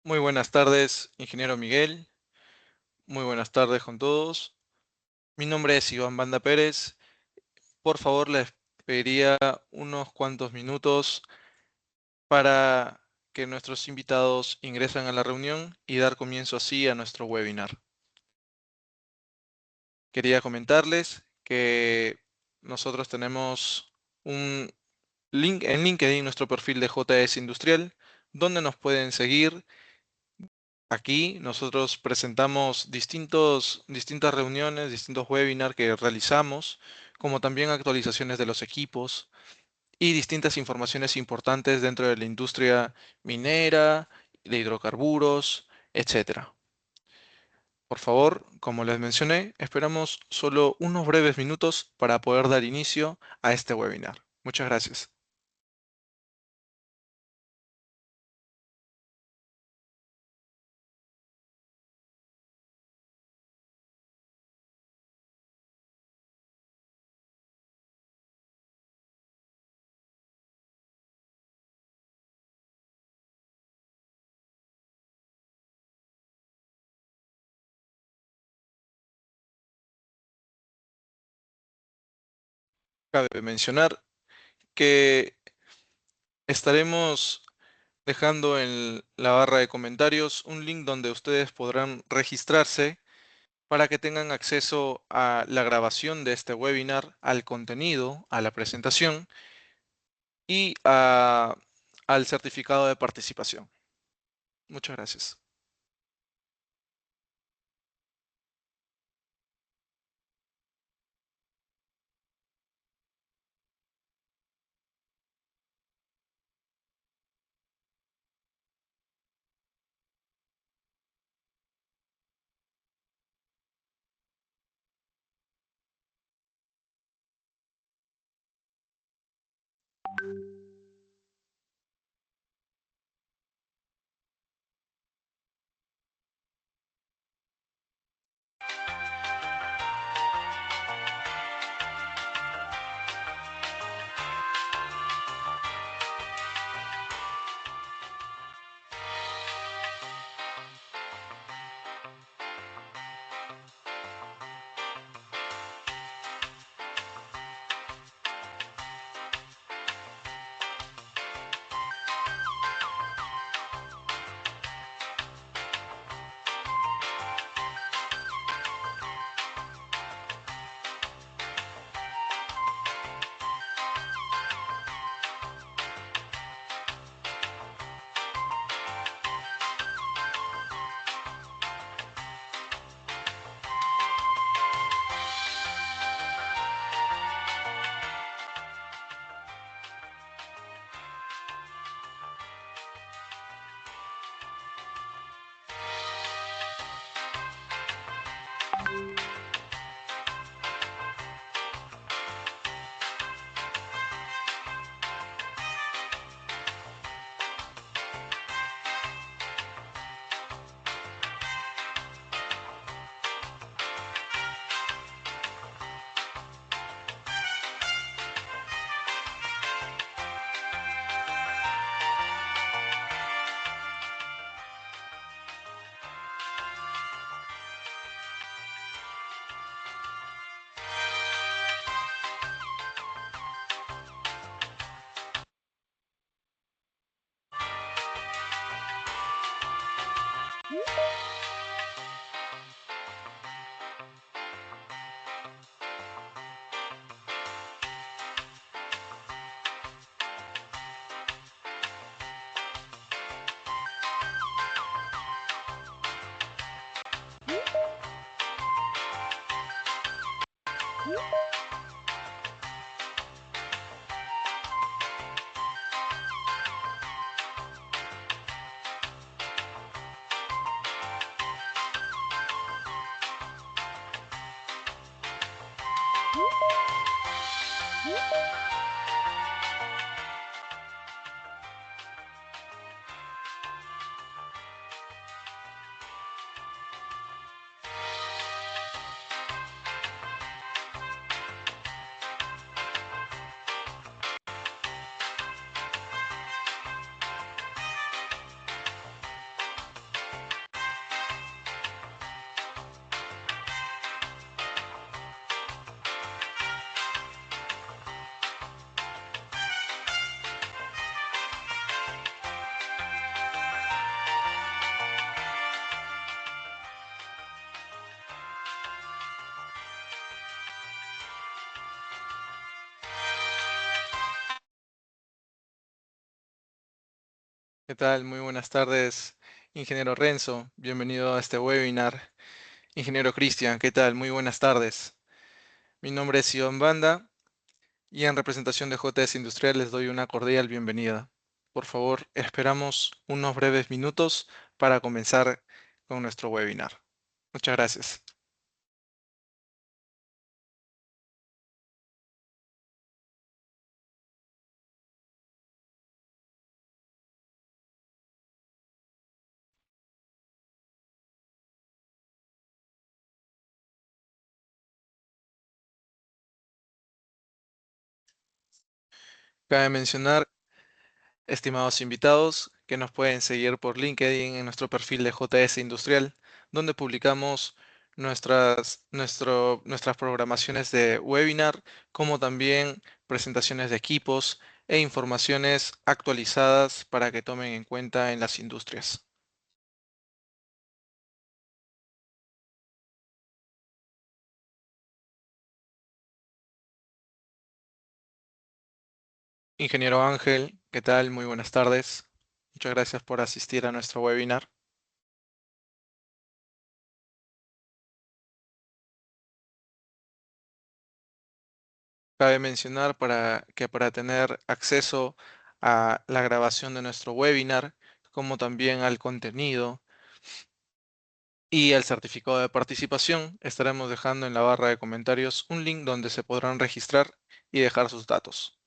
Muy buenas tardes, ingeniero Miguel. Muy buenas tardes con todos. Mi nombre es Iván Banda Pérez. Por favor, les pediría unos cuantos minutos para que nuestros invitados ingresen a la reunión y dar comienzo así a nuestro webinar. Quería comentarles que nosotros tenemos un link en LinkedIn, nuestro perfil de JS Industrial, donde nos pueden seguir. Aquí nosotros presentamos distintas reuniones, distintos webinars que realizamos, como también actualizaciones de los equipos y distintas informaciones importantes dentro de la industria minera, de hidrocarburos, etcétera. Por favor, como les mencioné, esperamos solo unos breves minutos para poder dar inicio a este webinar. Muchas gracias. Cabe mencionar que estaremos dejando en la barra de comentarios un link donde ustedes podrán registrarse para que tengan acceso a la grabación de este webinar, al contenido, a la presentación y al certificado de participación. Muchas gracias. ¿Qué tal? Muy buenas tardes, ingeniero Renzo. Bienvenido a este webinar. Ingeniero Cristian, ¿qué tal? Muy buenas tardes. Mi nombre es Iván Banda y en representación de JS Industrial les doy una cordial bienvenida. Por favor, esperamos unos breves minutos para comenzar con nuestro webinar. Muchas gracias. Cabe mencionar, estimados invitados, que nos pueden seguir por LinkedIn en nuestro perfil de JS Industrial, donde publicamos nuestras programaciones de webinar, como también presentaciones de equipos e informaciones actualizadas para que tomen en cuenta en las industrias. Ingeniero Ángel, ¿qué tal? Muy buenas tardes. Muchas gracias por asistir a nuestro webinar. Cabe mencionar para tener acceso a la grabación de nuestro webinar, como también al contenido y al certificado de participación, estaremos dejando en la barra de comentarios un link donde se podrán registrar y dejar sus datos.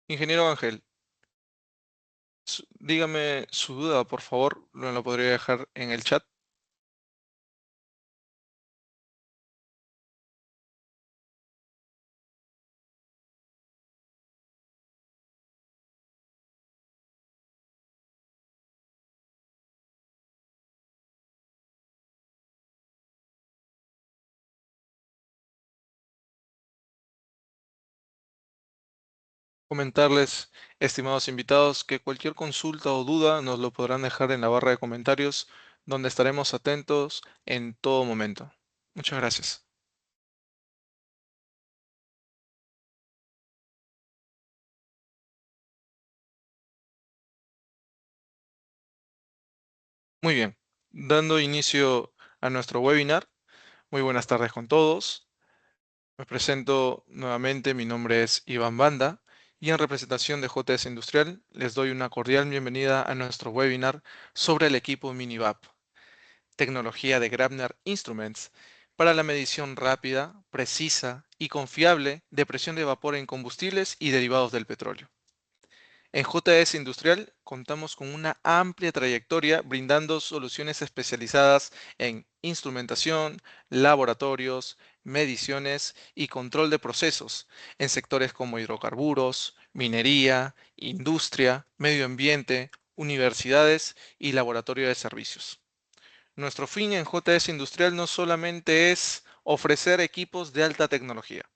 Ingeniero Ángel, dígame su duda, por favor, lo podría dejar en el chat. Comentarles, estimados invitados, que cualquier consulta o duda nos lo podrán dejar en la barra de comentarios, donde estaremos atentos en todo momento. Muchas gracias. Muy bien, dando inicio a nuestro webinar, muy buenas tardes con todos. Me presento nuevamente, mi nombre es Iván Banda y en representación de JS Industrial les doy una cordial bienvenida a nuestro webinar sobre el equipo Minivap, tecnología de Grabner Instruments para la medición rápida, precisa y confiable de presión de vapor en combustibles y derivados del petróleo. En JS Industrial contamos con una amplia trayectoria brindando soluciones especializadas en instrumentación, laboratorios, mediciones y control de procesos en sectores como hidrocarburos, minería, industria, medio ambiente, universidades y laboratorio de servicios. Nuestro fin en JS Industrial no solamente es ofrecer equipos de alta tecnología,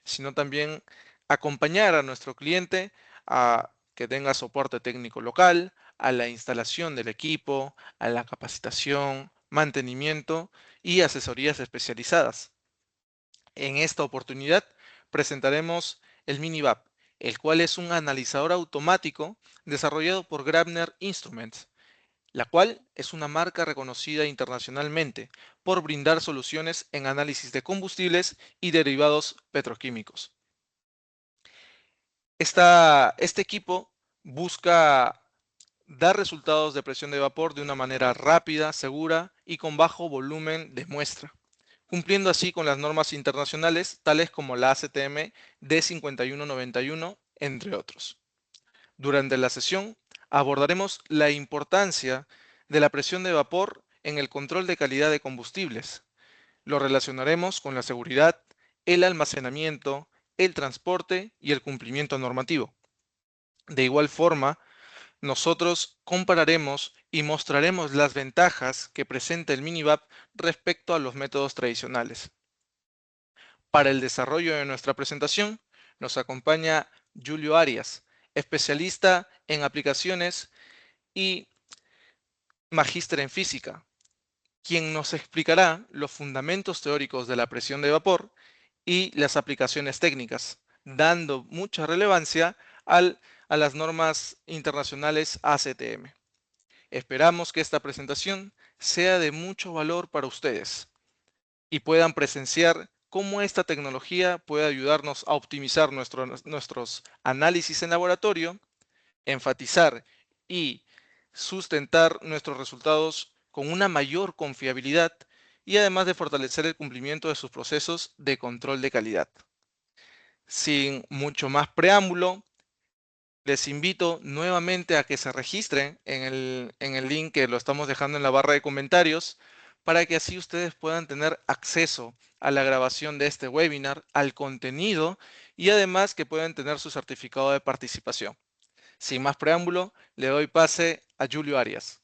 sino también acompañar a nuestro cliente a que tenga soporte técnico local, a la instalación del equipo, a la capacitación, mantenimiento y asesorías especializadas. En esta oportunidad presentaremos el MiniVAP, el cual es un analizador automático desarrollado por Grabner Instruments, la cual es una marca reconocida internacionalmente por brindar soluciones en análisis de combustibles y derivados petroquímicos. Este equipo busca dar resultados de presión de vapor de una manera rápida, segura y con bajo volumen de muestra, cumpliendo así con las normas internacionales tales como la ACTM D5191, entre otros. Durante la sesión abordaremos la importancia de la presión de vapor en el control de calidad de combustibles. Lo relacionaremos con la seguridad, el almacenamiento, el transporte y el cumplimiento normativo. De igual forma, nosotros compararemos y mostraremos las ventajas que presenta el Minivac respecto a los métodos tradicionales. Para el desarrollo de nuestra presentación nos acompaña Julio Arias, especialista en aplicaciones y magíster en física, quien nos explicará los fundamentos teóricos de la presión de vapor y las aplicaciones técnicas, dando mucha relevancia a las normas internacionales ACTM. Esperamos que esta presentación sea de mucho valor para ustedes y puedan presenciar cómo esta tecnología puede ayudarnos a optimizar nuestros análisis en laboratorio, enfatizar y sustentar nuestros resultados con una mayor confiabilidad y además de fortalecer el cumplimiento de sus procesos de control de calidad. Sin mucho más preámbulo, les invito nuevamente a que se registren en el link que lo estamos dejando en la barra de comentarios para que así ustedes puedan tener acceso a la grabación de este webinar, al contenido y además que puedan tener su certificado de participación. Sin más preámbulo, le doy pase a Julio Arias.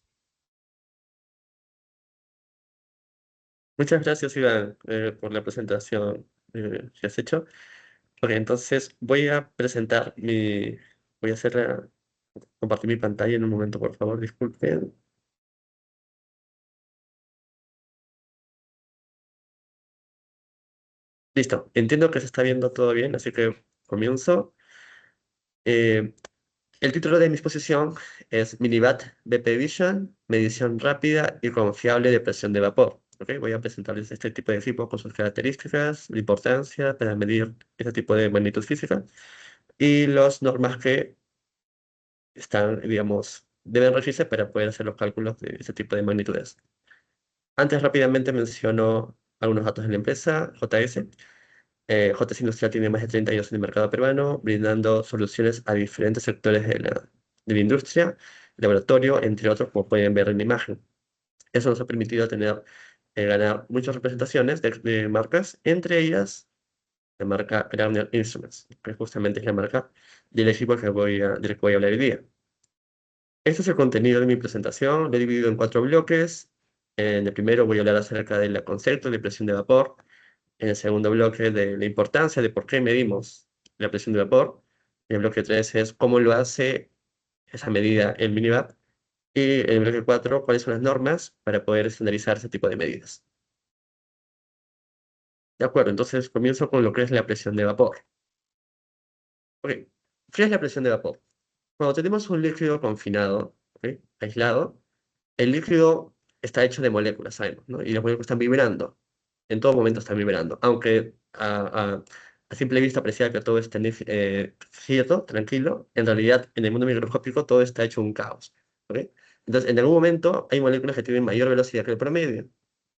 Muchas gracias, Iván, por la presentación que has hecho. Ok, entonces voy a compartir mi pantalla en un momento, por favor, disculpen. Listo, entiendo que se está viendo todo bien, así que comienzo. Eh, el título de mi exposición es Minivat BP Vision, medición rápida y confiable de presión de vapor. Ok, voy a presentarles este tipo de equipo con sus características, la importancia para medir este tipo de magnitud física y las normas que están, digamos, deben regirse para poder hacer los cálculos de este tipo de magnitudes. Antes rápidamente menciono algunos datos de la empresa, JS. JS Industrial tiene más de 30 años en el mercado peruano, brindando soluciones a diferentes sectores de la industria, laboratorio, entre otros, como pueden ver en la imagen. Eso nos ha permitido ganar muchas representaciones de marcas, entre ellas la marca Gartner Instruments, que justamente es la marca del equipo del que voy a hablar hoy día. Este es el contenido de mi presentación, lo he dividido en 4 bloques. En el primero voy a hablar acerca del concepto de presión de vapor. En el segundo bloque de la importancia de por qué medimos la presión de vapor. En el bloque 3 es cómo lo hace esa medida el Minivac. Y en el bloque 4, cuáles son las normas para poder estandarizar ese tipo de medidas. De acuerdo, entonces comienzo con lo que es la presión de vapor. Ok, ¿qué es la presión de vapor? Cuando tenemos un líquido confinado, ¿ok?, aislado, el líquido está hecho de moléculas, sabemos, ¿no? Y las moléculas están vibrando. En todo momento están vibrando. Aunque a simple vista parecía que todo está quieto, tranquilo, en realidad en el mundo microscópico todo está hecho un caos. ¿Ok? Entonces, en algún momento hay moléculas que tienen mayor velocidad que el promedio.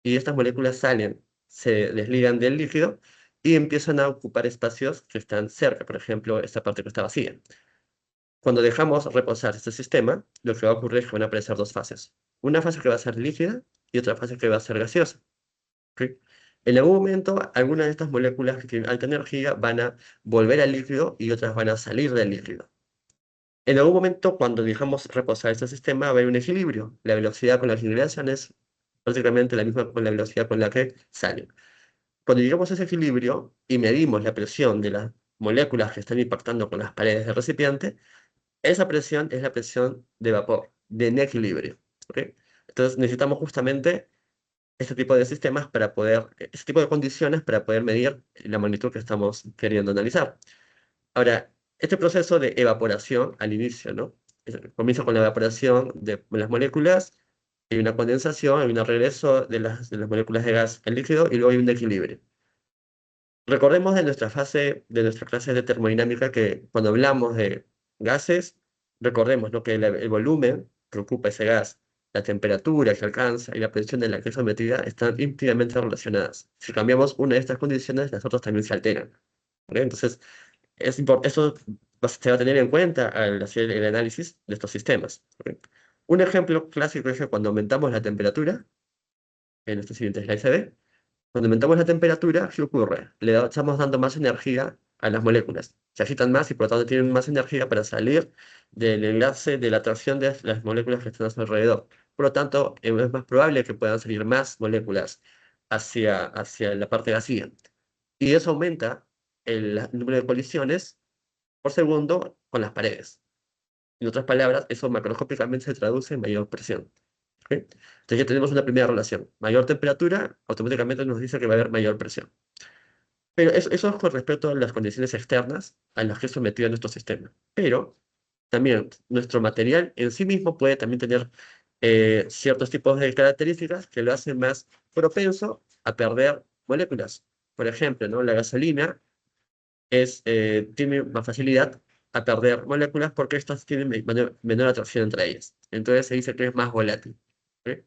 Y estas moléculas salen, se desligan del líquido y empiezan a ocupar espacios que están cerca. Por ejemplo, esta parte que está vacía. Cuando dejamos reposar este sistema, lo que va a ocurrir es que van a aparecer dos fases. Una fase que va a ser líquida y otra fase que va a ser gaseosa. ¿Ok? En algún momento, algunas de estas moléculas que tienen alta energía van a volver al líquido y otras van a salir del líquido. En algún momento, cuando dejamos reposar este sistema, va a haber un equilibrio. La velocidad con la que ingresan es prácticamente la misma con la velocidad con la que salen. Cuando llegamos a ese equilibrio y medimos la presión de las moléculas que están impactando con las paredes del recipiente, esa presión es la presión de vapor, de equilibrio. ¿Ok? Entonces necesitamos justamente este tipo de sistemas este tipo de condiciones para poder medir la magnitud que estamos queriendo analizar. Ahora, este proceso de evaporación al inicio, ¿no? Comienza con la evaporación de las moléculas, hay una condensación, hay un regreso de las moléculas de gas al líquido y luego hay un equilibrio. Recordemos de nuestra clase de termodinámica que cuando hablamos de gases, recordemos, ¿no?, que el volumen que ocupa ese gas, la temperatura que alcanza y la presión en la que es sometida están íntimamente relacionadas. Si cambiamos una de estas condiciones, las otras también se alteran. ¿Vale? Entonces, eso se va a tener en cuenta al hacer el análisis de estos sistemas. ¿Ok? Un ejemplo clásico es que cuando aumentamos la temperatura, en siguiente slide se ve, cuando aumentamos la temperatura, ¿qué ocurre? Estamos dando más energía a las moléculas. Se agitan más y por lo tanto tienen más energía para salir del enlace de la atracción de las moléculas que están a su alrededor. Por lo tanto, es más probable que puedan salir más moléculas hacia la parte vacía. Y eso aumenta el número de colisiones por segundo con las paredes. En otras palabras, eso macroscópicamente se traduce en mayor presión. ¿Ok? Entonces ya tenemos una primera relación. Mayor temperatura automáticamente nos dice que va a haber mayor presión. Pero eso es con respecto a las condiciones externas a las que es sometido nuestro sistema. Pero también nuestro material en sí mismo puede también tener ciertos tipos de características que lo hacen más propenso a perder moléculas. Por ejemplo, ¿no? La gasolina tiene más facilidad a perder moléculas porque estas tienen menor atracción entre ellas. Entonces se dice que es más volátil. ¿Ok?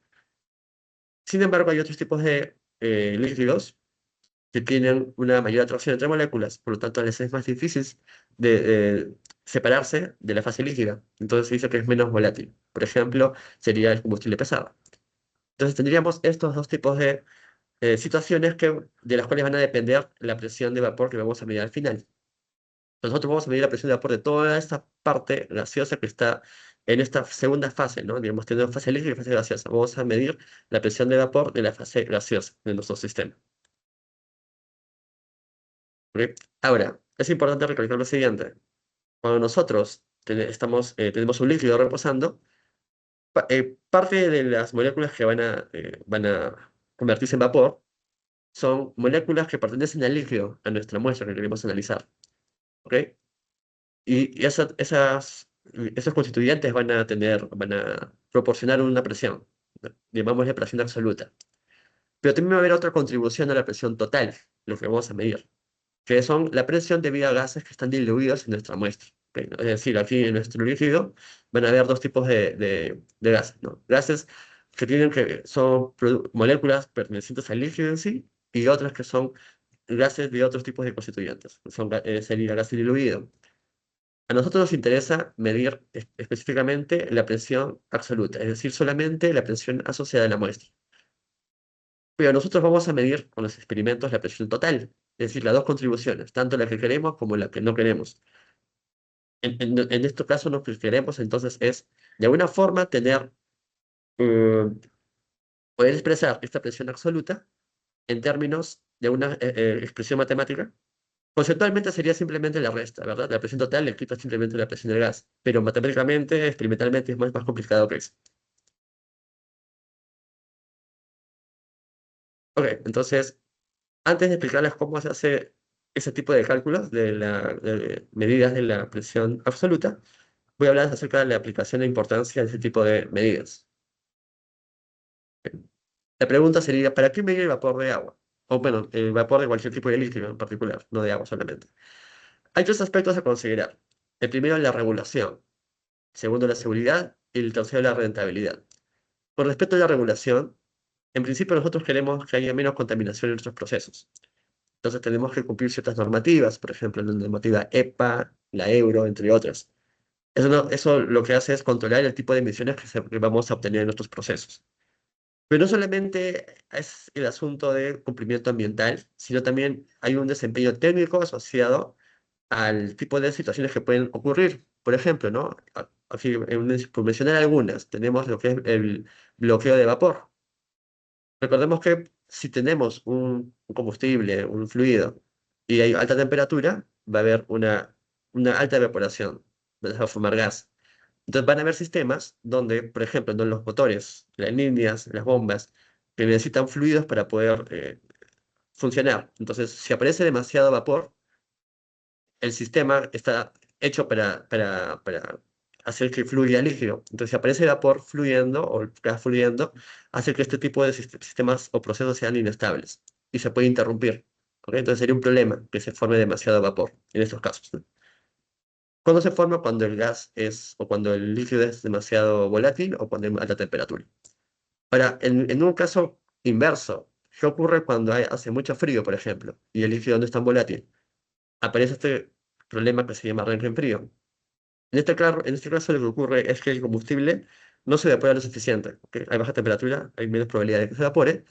Sin embargo, hay otros tipos de líquidos que tienen una mayor atracción entre moléculas, por lo tanto les es más difícil de separarse de la fase líquida. Entonces se dice que es menos volátil. Por ejemplo, sería el combustible pesado. Entonces tendríamos estos dos tipos de situaciones de las cuales van a depender la presión de vapor que vamos a medir al final. Nosotros vamos a medir la presión de vapor de toda esta parte gaseosa que está en esta segunda fase, ¿no? Digamos, tenemos fase líquida y fase gaseosa. Vamos a medir la presión de vapor de la fase gaseosa de nuestro sistema. ¿Ok? Ahora, es importante recalcar lo siguiente. Cuando nosotros tenemos un líquido reposando, parte de las moléculas que van a convertirse en vapor son moléculas que pertenecen al líquido, a nuestra muestra que queremos analizar. ¿Ok? Y esos constituyentes van a proporcionar una presión, ¿no? Llamámosle presión absoluta. Pero también va a haber otra contribución a la presión total, lo que vamos a medir, que son la presión debido a gases que están diluidos en nuestra muestra. ¿Ok? Es decir, aquí en nuestro líquido van a haber dos tipos de gases, ¿no? Gases son moléculas pertenecientes al líquido en sí, y otras que son gases de otros tipos de constituyentes. Sería gas diluido. A nosotros nos interesa medir específicamente la presión absoluta, es decir, solamente la presión asociada a la muestra. Pero nosotros vamos a medir con los experimentos la presión total, es decir, las dos contribuciones, tanto la que queremos como la que no queremos. En este caso, lo que queremos entonces es, de alguna forma, eh, poder expresar esta presión absoluta en términos de una expresión matemática. Conceptualmente sería simplemente la resta, ¿verdad? La presión total le quita simplemente la presión del gas, pero matemáticamente, experimentalmente es más complicado que eso. Ok, entonces, antes de explicarles cómo se hace ese tipo de cálculos de medidas de la presión absoluta, voy a hablar acerca de la aplicación e importancia de ese tipo de medidas. La pregunta sería, ¿para qué medir el vapor de agua? O bueno, el vapor de cualquier tipo de líquido en particular, no de agua solamente. Hay tres aspectos a considerar. El primero es la regulación, segundo la seguridad y el tercero la rentabilidad. Con respecto a la regulación, en principio nosotros queremos que haya menos contaminación en nuestros procesos. Entonces tenemos que cumplir ciertas normativas, por ejemplo, la normativa EPA, la Euro, entre otras. Eso lo que hace es controlar el tipo de emisiones que vamos a obtener en nuestros procesos. Pero no solamente es el asunto de cumplimiento ambiental, sino también hay un desempeño técnico asociado al tipo de situaciones que pueden ocurrir. Por ejemplo, ¿no? Aquí, por mencionar algunas, tenemos lo que es el bloqueo de vapor. Recordemos que si tenemos un combustible, un fluido, y hay alta temperatura, va a haber una alta evaporación, va a formar gas. Entonces van a haber sistemas donde, por ejemplo, en los motores, las líneas, las bombas, que necesitan fluidos para poder funcionar. Entonces, si aparece demasiado vapor, el sistema está hecho para hacer que fluya líquido. Entonces, si aparece vapor fluyendo o gas fluyendo, hace que este tipo de sistemas o procesos sean inestables y se puede interrumpir. ¿Ok? Entonces, sería un problema que se forme demasiado vapor en estos casos, ¿no? ¿Cuándo se forma? Cuando el gas o cuando el líquido es demasiado volátil o cuando hay alta temperatura. Ahora, en un caso inverso, ¿qué ocurre cuando hace mucho frío, por ejemplo, y el líquido no es tan volátil? Aparece este problema que se llama arranque en frío. En este caso lo que ocurre es que el combustible no se evapora lo suficiente. ¿Ok? Hay baja temperatura, hay menos probabilidad de que se evapore.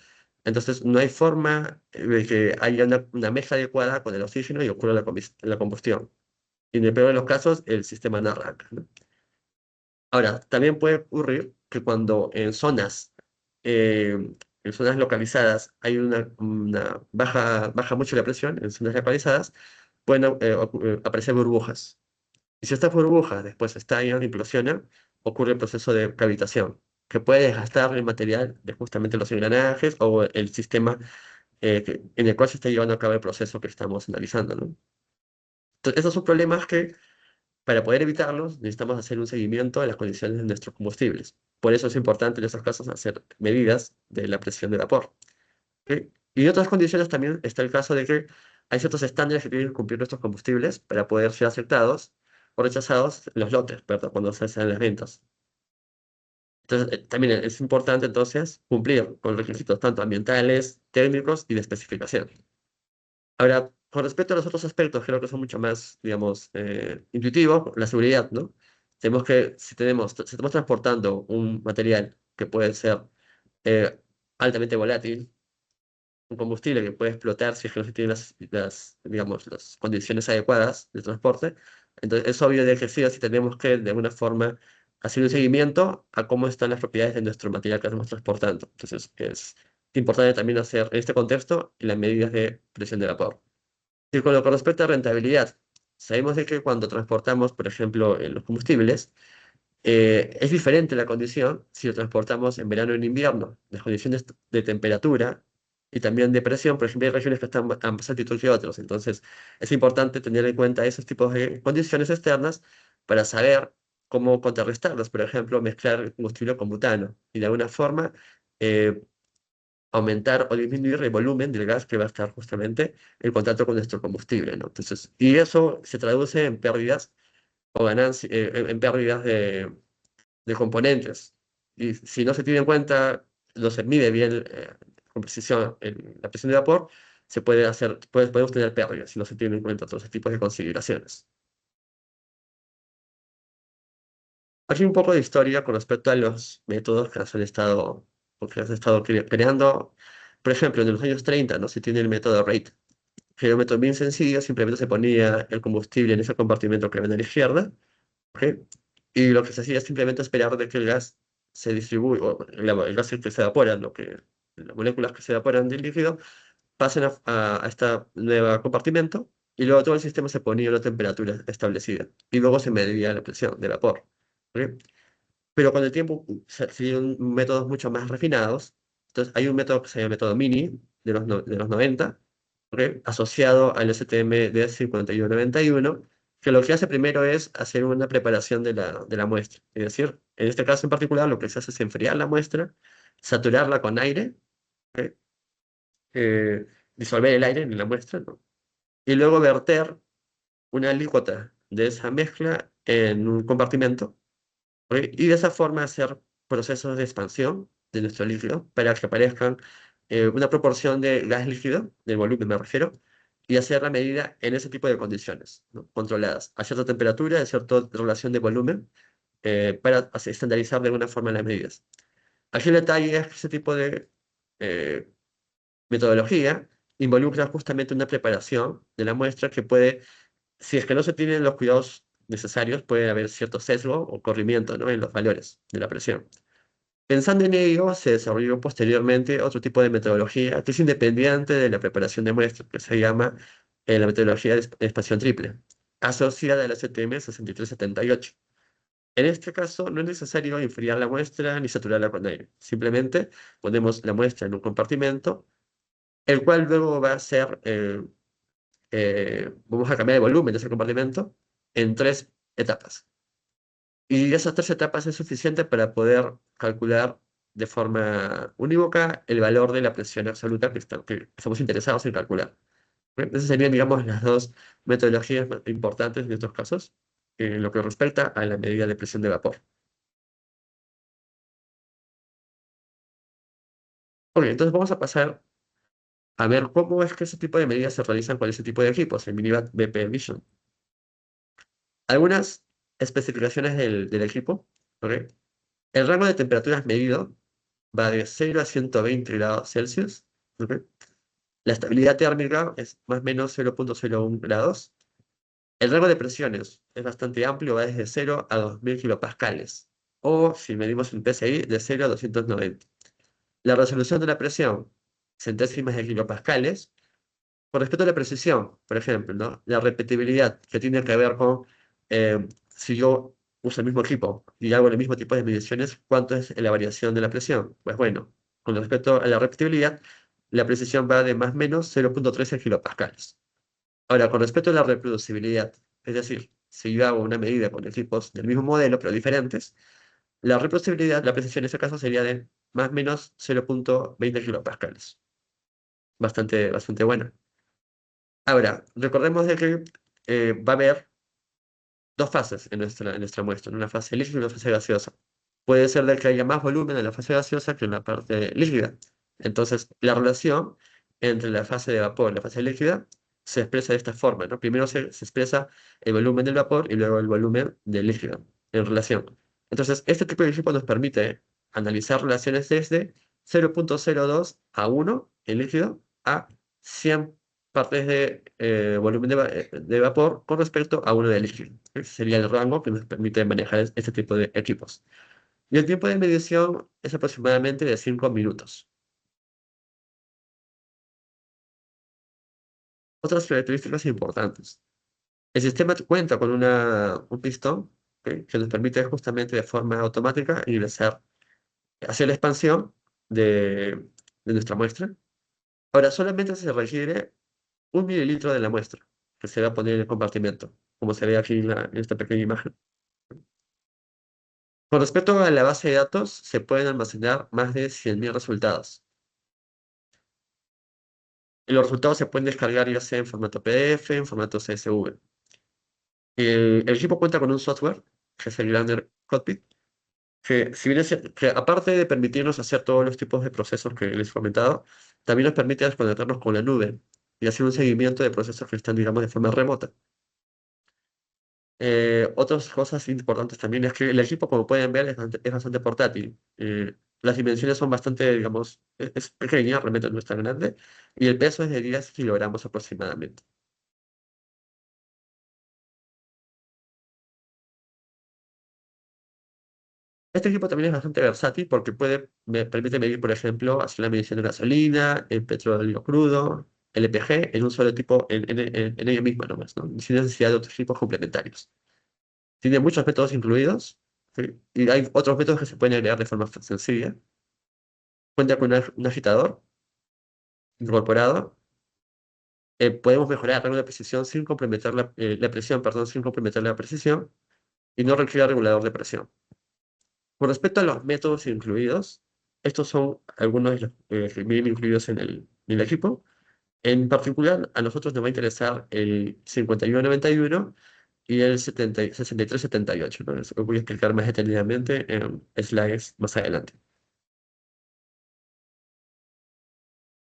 Entonces no hay forma de que haya una mezcla adecuada con el oxígeno y ocurra la combustión. Y en el peor de los casos, el sistema no arranca, ¿no? Ahora, también puede ocurrir que cuando en zonas localizadas hay una baja mucho la presión, en zonas localizadas, pueden aparecer burbujas. Y si estas burbujas después estallan, implosionan, ocurre el proceso de cavitación, que puede desgastar el material de justamente los engranajes o el sistema en el cual se está llevando a cabo el proceso que estamos analizando, ¿no? Entonces, esos son problemas que, para poder evitarlos, necesitamos hacer un seguimiento de las condiciones de nuestros combustibles. Por eso es importante en estos casos hacer medidas de la presión de vapor. ¿Ok? Y en otras condiciones también está el caso de que hay ciertos estándares que tienen que cumplir nuestros combustibles para poder ser aceptados o rechazados en los lotes, ¿verdad? Cuando se hacen las ventas. Entonces, también es importante entonces cumplir con requisitos tanto ambientales, técnicos y de especificación. Ahora, con respecto a los otros aspectos, creo que son mucho más, digamos, intuitivos, la seguridad, ¿no? Tenemos que, si estamos transportando un material que puede ser eh, altamente volátil, un combustible que puede explotar si es que no se tienen digamos, las condiciones adecuadas de transporte, entonces es obvio de que sí o sí tenemos que, de alguna forma, hacer un seguimiento a cómo están las propiedades de nuestro material que estamos transportando. Entonces, es importante también hacer, en este contexto, las medidas de presión de vapor. Y con lo que respecta a rentabilidad, sabemos de que cuando transportamos, por ejemplo, los combustibles, es diferente la condición si lo transportamos en verano o en invierno. Las condiciones de temperatura y también de presión, por ejemplo, hay regiones que están a más altitud que otros. Entonces, es importante tener en cuenta esos tipos de condiciones externas para saber cómo contrarrestarlas. Por ejemplo, mezclar el combustible con butano y de alguna forma eh, aumentar o disminuir el volumen del gas que va a estar justamente en contacto con nuestro combustible, ¿no? Entonces, y eso se traduce en pérdidas o ganancias, en pérdidas de componentes. Y si no se tiene en cuenta, no se mide bien con precisión la presión de vapor, podemos tener pérdidas si no se tienen en cuenta todos ese tipos de consideraciones. Aquí un poco de historia con respecto a los métodos que se han estado creando. Por ejemplo, en los años 30, ¿no? Se tiene el método RATE, que era un método bien sencillo, simplemente se ponía el combustible en ese compartimento que ven a la izquierda, ¿ok? Y lo que se hacía es simplemente esperar de que el gas se distribuya, o el gas que se evapora, las moléculas que se evaporan del líquido, pasen a este nuevo compartimento, y luego todo el sistema se ponía a una temperatura establecida, y luego se medía la presión de vapor, ¿ok? Pero con el tiempo se dieron métodos mucho más refinados. Entonces, hay un método que se llama el método MINI de los 90, ¿ok? Asociado al STM de 5191, que lo que hace primero es hacer una preparación de la muestra. Es decir, en este caso en particular, lo que se hace es enfriar la muestra, saturarla con aire, ¿ok? Eh, disolver el aire en la muestra, ¿no? Y luego verter una alícuota de esa mezcla en un compartimento, ¿ok? Y de esa forma hacer procesos de expansión de nuestro líquido para que aparezcan una proporción de gas líquido, del volumen me refiero, y hacer la medida en ese tipo de condiciones, ¿no? Controladas, a cierta temperatura, a cierta relación de volumen, para estandarizar de alguna forma las medidas. Aquí el detalle es que ese tipo de eh, metodología involucra justamente una preparación de la muestra que puede, si es que no se tienen los cuidados necesarios, puede haber cierto sesgo o corrimiento, ¿no? En los valores de la presión. Pensando en ello, se desarrolló posteriormente otro tipo de metodología que es independiente de la preparación de muestras, que se llama la metodología de expansión triple, asociada al STM 6378. En este caso, no es necesario enfriar la muestra ni saturarla con aire. Simplemente ponemos la muestra en un compartimento, el cual luego va a ser, vamos a cambiar el volumen de ese compartimento en tres etapas. Y esas tres etapas es suficiente para poder calcular de forma unívoca el valor de la presión absoluta que estamos interesados en calcular. ¿Bien? Esas serían, digamos, las dos metodologías más importantes en estos casos, en lo que respecta a la medida de presión de vapor. Ok, entonces vamos a pasar a ver cómo es que ese tipo de medidas se realizan con ese tipo de equipos, el Minibat BP Vision. Algunas especificaciones del equipo, ¿ok? El rango de temperaturas medido va de 0 a 120 grados Celsius, ¿Ok? La estabilidad térmica es más o menos 0,01 grados. El rango de presiones es bastante amplio, va desde 0 a 2000 kilopascales, o si medimos el PSI, de 0 a 290. La resolución de la presión, centésimas de kilopascales. Con respecto a la precisión, por ejemplo, ¿no? La repetibilidad, que tiene que ver con si yo uso el mismo equipo y hago el mismo tipo de mediciones, ¿cuánto es la variación de la presión? Pues bueno, con respecto a la repetibilidad, la precisión va de más o menos 0,13 kilopascales. Ahora, con respecto a la reproducibilidad, es decir, si yo hago una medida con equipos del mismo modelo pero diferentes, la reproducibilidad, la precisión en ese caso sería de más o menos 0,20 kilopascales. Bastante buena. Ahora, recordemos de que va a haber dos fases en nuestra muestra, una fase líquida y una fase gaseosa. Puede ser de que haya más volumen en la fase gaseosa que en la parte líquida. Entonces, la relación entre la fase de vapor y la fase líquida se expresa de esta forma, ¿no? Primero se expresa el volumen del vapor y luego el volumen del líquido en relación. Entonces, este tipo de equipo nos permite analizar relaciones desde 0,02 a 1 en líquido a 100 partes de volumen de vapor con respecto a uno de líquido. Ese sería el rango que nos permite manejar este tipo de equipos. Y el tiempo de medición es aproximadamente de 5 minutos. Otras características importantes. El sistema cuenta con un pistón, ¿ok? Que nos permite justamente de forma automática ingresar, hacer la expansión de nuestra muestra. Ahora, solamente se requiere 1 mililitro de la muestra que se va a poner en el compartimento, como se ve aquí en esta pequeña imagen. Con respecto a la base de datos, se pueden almacenar más de 100.000 resultados. Y los resultados se pueden descargar ya sea en formato PDF, en formato CSV. El equipo cuenta con un software, que es el Glander Cockpit, que, si bien que aparte de permitirnos hacer todos los tipos de procesos que les he comentado, también nos permite desconectarnos con la nube y hacer un seguimiento de procesos que están, digamos, de forma remota. Otras cosas importantes también es que el equipo, como pueden ver, es bastante portátil. Las dimensiones son bastante, digamos, es pequeña, realmente no es tan grande, y el peso es de 10 kilogramos aproximadamente. Este equipo también es bastante versátil porque permite medir, por ejemplo, hacer la medición de gasolina, el petróleo crudo, el LPG, en un solo tipo, en ella misma nomás, ¿no? Sin necesidad de otros equipos complementarios. Tiene muchos métodos incluidos, ¿sí? Y hay otros métodos que se pueden agregar de forma sencilla. Cuenta con un agitador incorporado. Podemos mejorar el rango de precisión sin comprometer la presión, perdón, sin comprometer la precisión y no requiere regulador de presión. Con respecto a los métodos incluidos, estos son algunos de los que vienen incluidos en el equipo. En particular, a nosotros nos va a interesar el 5191 y el 6378, ¿no? Eso lo voy a explicar más detalladamente en slides más adelante.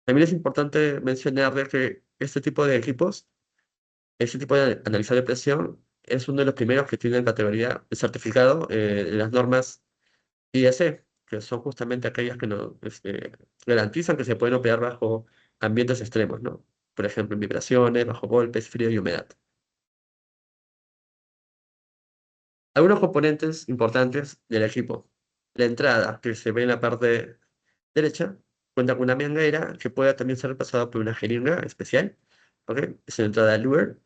También es importante mencionar de que este tipo de equipos, este tipo de analizador de presión, es uno de los primeros que tienen categoría de certificado en las normas IEC, que son justamente aquellas que nos garantizan que se pueden operar bajo ambientes extremos, ¿no? Por ejemplo, en vibraciones, bajo golpes, frío y humedad. Algunos componentes importantes del equipo. La entrada, que se ve en la parte derecha, cuenta con una manguera que puede también ser pasada por una jeringa especial. ¿Ok? Es la entrada Luer.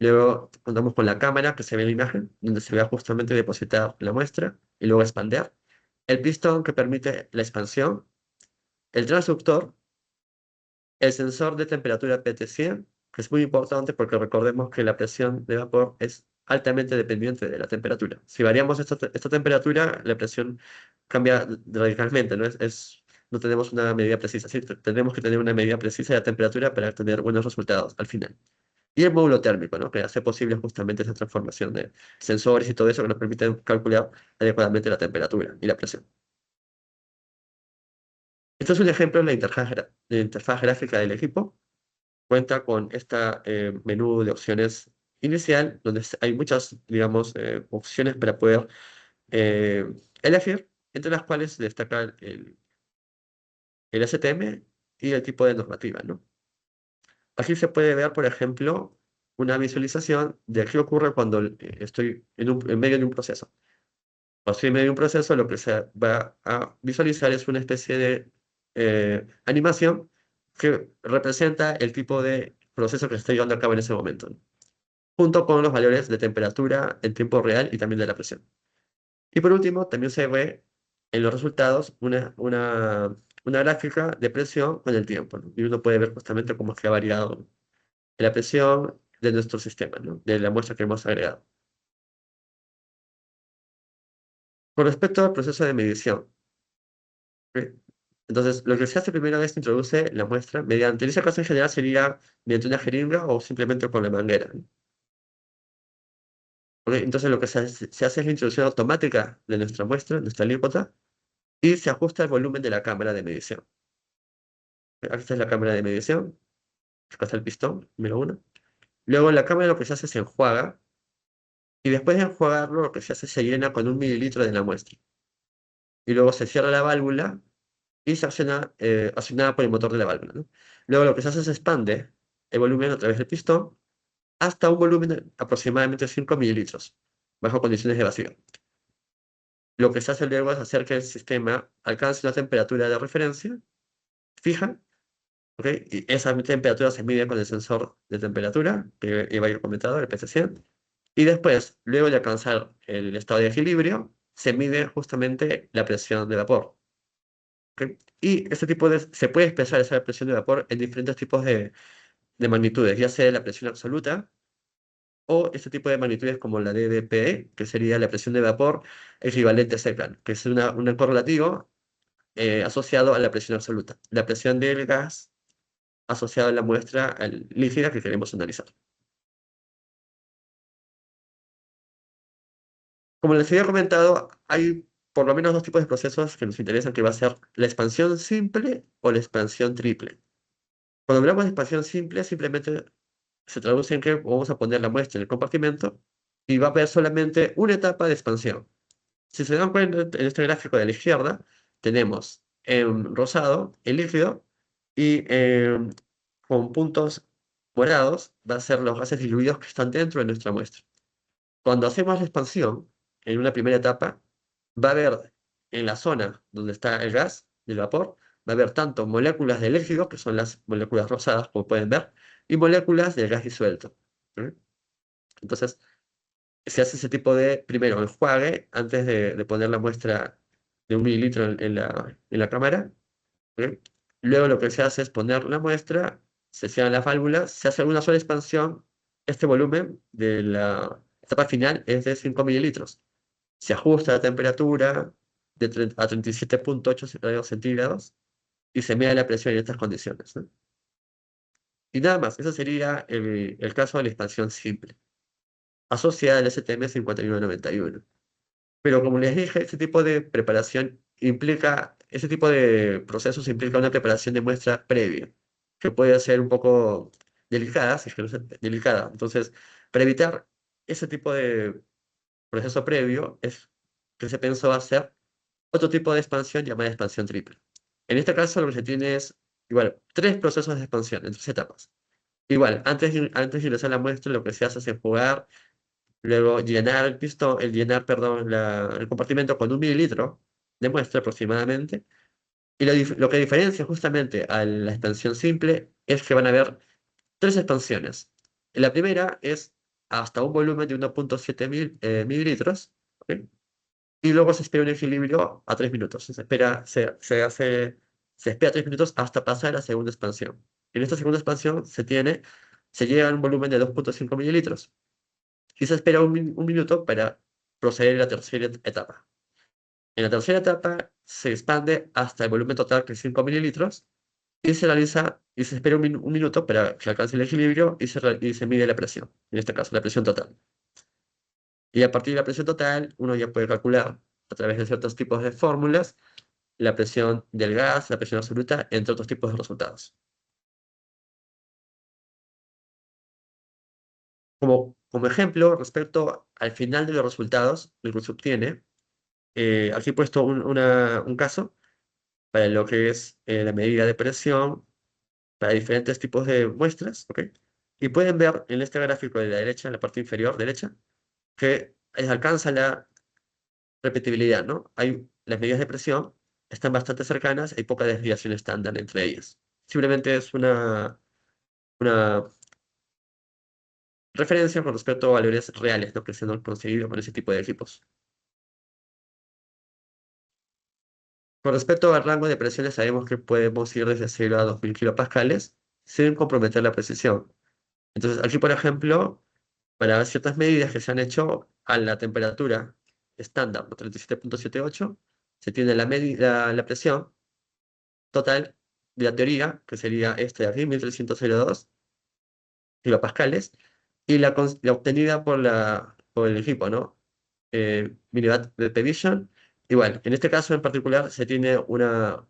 Luego contamos con la cámara que se ve en la imagen, donde se va justamente depositar la muestra y luego expander. El pistón que permite la expansión. El transductor, el sensor de temperatura PT100, que es muy importante porque recordemos que la presión de vapor es altamente dependiente de la temperatura. Si variamos esta temperatura, la presión cambia radicalmente, ¿no? No tenemos una medida precisa, sí, tenemos que tener una medida precisa de la temperatura para tener buenos resultados al final. Y el módulo térmico, ¿no? Que hace posible justamente esa transformación de sensores y todo eso que nos permiten calcular adecuadamente la temperatura y la presión. Esto es un ejemplo de la interfaz gráfica del equipo. Cuenta con esta menú de opciones inicial, donde hay muchas, digamos, opciones para poder eh, elegir, entre las cuales destaca el STM y el tipo de normativa, ¿no? Aquí se puede ver, por ejemplo, una visualización de qué ocurre cuando estoy en medio de un proceso. Cuando estoy en medio de un proceso, lo que se va a visualizar es una especie de animación que representa el tipo de proceso que estoy llevando a cabo en ese momento, ¿no? Junto con los valores de temperatura en tiempo real y también de la presión. Y por último, también se ve en los resultados una gráfica de presión con el tiempo, ¿no? Y uno puede ver justamente cómo es que ha variado la presión de nuestro sistema, ¿no? De la muestra que hemos agregado. Con respecto al proceso de medición, ¿ok? Entonces, lo que se hace primero es introduce la muestra mediante, en ese caso en general sería mediante una jeringa o simplemente con la manguera, ¿no? ¿Ok? Entonces, lo que se hace es la introducción automática de nuestra muestra, nuestra alícuota, y se ajusta el volumen de la cámara de medición. Aquí está la cámara de medición, acá está el pistón, número uno. Luego, en la cámara lo que se hace es enjuaga, y después de enjuagarlo, lo que se hace es se llena con 1 mililitro de la muestra. Y luego se cierra la válvula y se acciona, accionada por el motor de la válvula, ¿no? Luego lo que se hace es se expande el volumen a través del pistón hasta un volumen de aproximadamente 5 mililitros, bajo condiciones de vacío. Lo que se hace luego es hacer que el sistema alcance una temperatura de referencia fija, ¿ok? Y esa temperatura se mide con el sensor de temperatura, que iba a ir comentado, el PC100. Y después, luego de alcanzar el estado de equilibrio, se mide justamente la presión de vapor. ¿Ok? Y se puede expresar esa presión de vapor en diferentes tipos de magnitudes, ya sea la presión absoluta o este tipo de magnitudes como la DDPE, que sería la presión de vapor equivalente a Secant, que es un correlativo asociado a la presión absoluta. La presión del gas asociada a la muestra líquida que queremos analizar. Como les había comentado, hay por lo menos dos tipos de procesos que nos interesan, que va a ser la expansión simple o la expansión triple. Cuando hablamos de expansión simple, simplemente se traduce en que vamos a poner la muestra en el compartimento y va a haber solamente una etapa de expansión. Si se dan cuenta, en este gráfico de la izquierda, tenemos en rosado el líquido y con puntos morados va a ser los gases diluidos que están dentro de nuestra muestra. Cuando hacemos la expansión, en una primera etapa, va a haber en la zona donde está el gas, el vapor, va a haber tanto moléculas de líquido, que son las moléculas rosadas, como pueden ver, y moléculas del gas disuelto. ¿Ok? Entonces, se hace ese tipo de, primero, enjuague antes de poner la muestra de 1 mililitro en la cámara. ¿Ok? Luego lo que se hace es poner la muestra, se cierran las válvulas, se hace una sola expansión. Este volumen de la etapa final es de 5 mililitros. Se ajusta la temperatura a 37,8 grados centígrados y se mide la presión en estas condiciones, ¿no? Y nada más, eso sería el caso de la expansión simple, asociada al STM 5191. Pero como les dije, este tipo de preparación implica, ese tipo de procesos implica una preparación de muestra previa, que puede ser un poco delicada, si es que no es delicada. Entonces, para evitar ese tipo de proceso previo, es que se pensó hacer otro tipo de expansión llamada expansión triple. En este caso, lo que se tiene es, igual, tres procesos de expansión en 3 etapas. Igual, antes de ingresar la muestra, lo que se hace es enjuagar. Luego llenar el pistón, perdón, el compartimento con 1 mililitro de muestra aproximadamente. Y lo que diferencia justamente a la expansión simple es que van a haber tres expansiones. La primera es hasta un volumen de 1,7 mililitros, ¿ok? Y luego se espera un equilibrio a 3 minutos. Se espera 3 minutos hasta pasar a la segunda expansión. En esta segunda expansión se llega a un volumen de 2,5 mililitros y se espera un minuto para proceder a la tercera etapa. En la tercera etapa se expande hasta el volumen total, que es 5 mililitros, y se realiza y se espera un minuto para que alcance el equilibrio y se mide la presión, en este caso la presión total. Y a partir de la presión total, uno ya puede calcular a través de ciertos tipos de fórmulas la presión del gas, la presión absoluta, entre otros tipos de resultados. Como ejemplo, respecto al final de los resultados, lo que se obtiene, aquí he puesto un caso para lo que es la medida de presión para diferentes tipos de muestras, ¿ok? Y pueden ver en este gráfico de la derecha, en la parte inferior derecha, que alcanza la repetibilidad, ¿no? Las medidas de presión están bastante cercanas, hay poca desviación estándar entre ellas. Simplemente es una referencia con respecto a valores reales, ¿no? Que se han conseguido con ese tipo de equipos. Con respecto al rango de presiones, sabemos que podemos ir desde 0 a 2000 kilopascales sin comprometer la precisión. Entonces, aquí, por ejemplo, para ciertas medidas que se han hecho a la temperatura estándar, ¿no? 37,78, se tiene la presión total de la teoría, que sería este de aquí, 1302 kilopascales, y la obtenida por el equipo, ¿no? Milliwatt de Vision. Igual, en este caso en particular se tiene una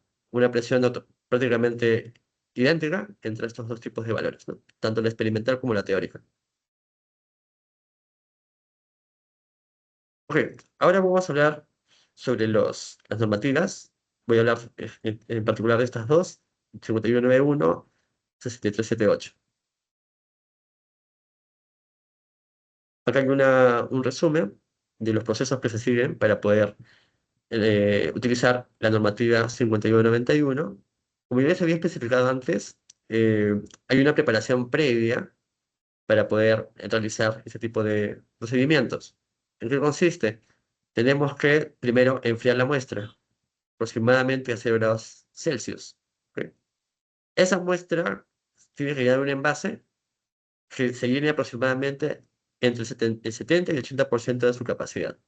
presión prácticamente idéntica entre estos dos tipos de valores, ¿no? Tanto la experimental como la teórica. Ok, ahora vamos a hablar sobre las normativas. Voy a hablar en particular de estas dos, 5191, 6378. Acá hay un resumen de los procesos que se siguen para poder utilizar la normativa 5191. Como ya les había especificado antes, hay una preparación previa para poder realizar ese tipo de procedimientos. ¿En qué consiste? Tenemos que primero enfriar la muestra, aproximadamente a 0 grados Celsius. ¿Ok? Esa muestra tiene que llegar a un envase que se llene aproximadamente entre el 70 y el 80% de su capacidad.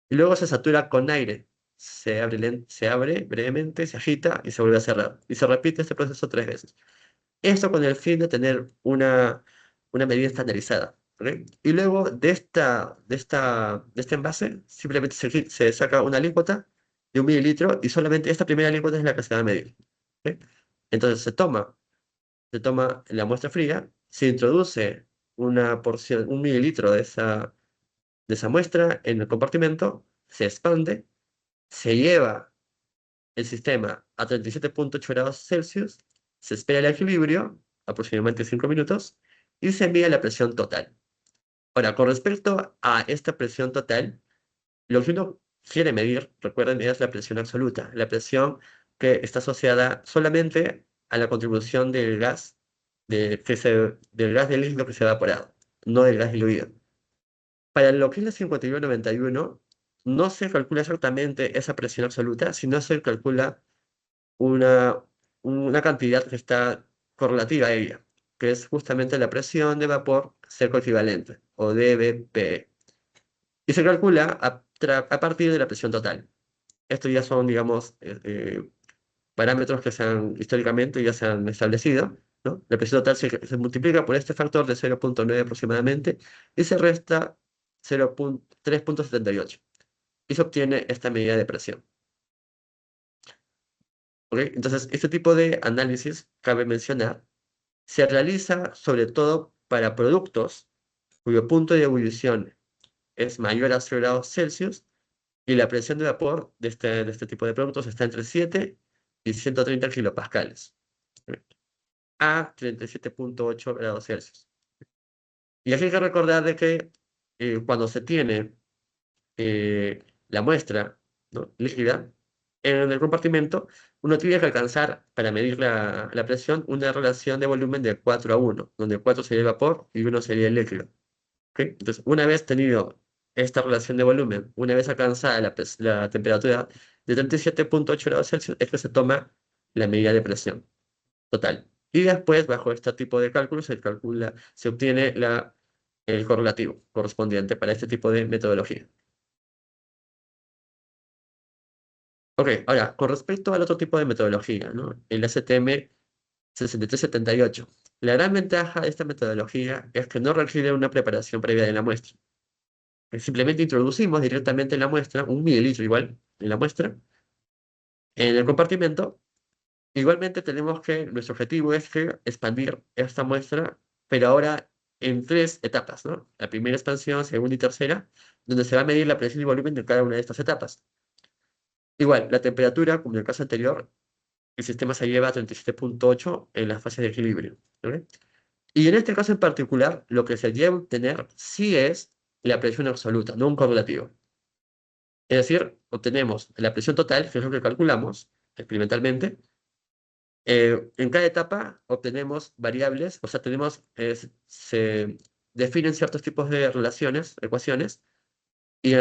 Y luego se satura con aire. Se abre brevemente, se agita y se vuelve a cerrar. Y se repite este proceso 3 veces. Esto con el fin de tener una medida estandarizada. ¿Ok? Y luego de este envase, simplemente se saca una alícuota de 1 mililitro y solamente esta primera alícuota es la que se va a medir. ¿Ok? Entonces se toma la muestra fría, se introduce una porción, 1 mililitro de esa muestra en el compartimento, se expande, se lleva el sistema a 37,8 grados Celsius, se espera el equilibrio, aproximadamente 5 minutos, y se envía la presión total. Ahora, con respecto a esta presión total, lo que uno quiere medir, recuerden, es la presión absoluta, la presión que está asociada solamente a la contribución del gas del líquido que se ha evaporado, no del gas diluido. Para lo que es la 5191, no se calcula exactamente esa presión absoluta, sino se calcula una, una cantidad que está correlativa a ella, que es justamente la presión de vapor seco equivalente, o dBP. Y se calcula a partir de la presión total. Estos ya son, digamos, parámetros que históricamente ya se han establecido, ¿no? La presión total se multiplica por este factor de 0,9 aproximadamente y se resta 3,78 y se obtiene esta medida de presión. ¿Ok? Entonces, este tipo de análisis, cabe mencionar, se realiza sobre todo para productos cuyo punto de ebullición es mayor a 0 grados Celsius y la presión de vapor de este tipo de productos está entre 7 y 130 kilopascales, ¿ok? A 37,8 grados Celsius. Y aquí hay que recordar de que cuando se tiene la muestra, ¿no? líquida en el compartimento, uno tiene que alcanzar, para medir la presión, una relación de volumen de 4:1, donde 4 sería el vapor y 1 sería el líquido. ¿Ok? Entonces, una vez tenido esta relación de volumen, una vez alcanzada la temperatura de 37,8 grados Celsius, es que se toma la medida de presión total. Y después, bajo este tipo de cálculos, se obtiene el correlativo correspondiente para este tipo de metodología. Ok, ahora, con respecto al otro tipo de metodología, ¿no? El STM 6378. La gran ventaja de esta metodología es que no requiere una preparación previa de la muestra. Simplemente introducimos directamente en la muestra, 1 mililitro igual, en la muestra, en el compartimento. Igualmente nuestro objetivo es que expandir esta muestra, pero ahora en 3 etapas, ¿no? La primera expansión, segunda y tercera, donde se va a medir la presión y volumen de cada una de estas etapas. Igual, la temperatura, como en el caso anterior, el sistema se lleva a 37,8 en las fases de equilibrio. ¿Ok? Y en este caso en particular, lo que se debe obtener sí es la presión absoluta, no un correlativo. Es decir, obtenemos la presión total, que es lo que calculamos experimentalmente. En cada etapa obtenemos variables, o sea, se definen ciertos tipos de relaciones, ecuaciones, y